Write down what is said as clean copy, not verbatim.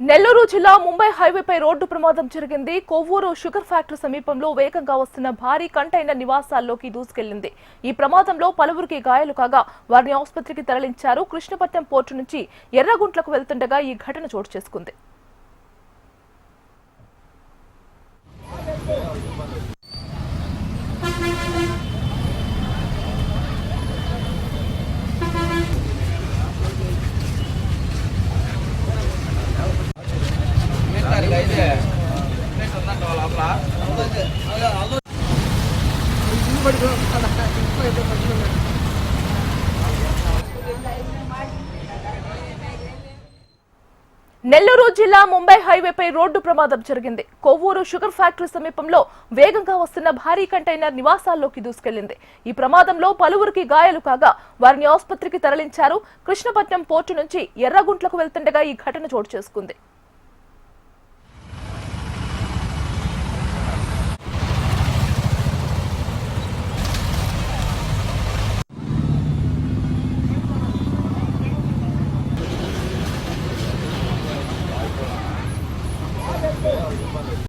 నెల్లూరు జిల్లా ముంబై హైవేపై రోడ్డు ప్రమాదం జరిగింది. కొవ్వూరు షుగర్ ఫ్యాక్టరీ సమీపంలో వేగంగా వస్తున్న భారీ కంటైనర్ నివాసాల్లోకి దూసుకెళ్లింది. ఈ ప్రమాదంలో పలువురికి గాయాలు కాగా వారిని ఆసుపత్రికి తరలించారు. కృష్ణపట్నం పోర్టు నుంచి ఎర్రగుంట్లకు వెళ్తుండగా ఈ ఘటన చోటు చేసుకుంది. నెల్లూరు జిల్లా ముంబై హైవేపై రోడ్డు ప్రమాదం జరిగింది. కొవ్వూరు షుగర్ ఫ్యాక్టరీ సమీపంలో వేగంగా వస్తున్న భారీ కంటైనర్ నివాసాల్లోకి దూసుకెళ్లింది. ఈ ప్రమాదంలో పలువురికి గాయాలు కాగా వారిని ఆసుపత్రికి తరలించారు. కృష్ణపట్నం పోర్టు నుంచి ఎర్రగుంట్లకు వెళ్తుండగా ఈ ఘటన చోటు చేసుకుంది.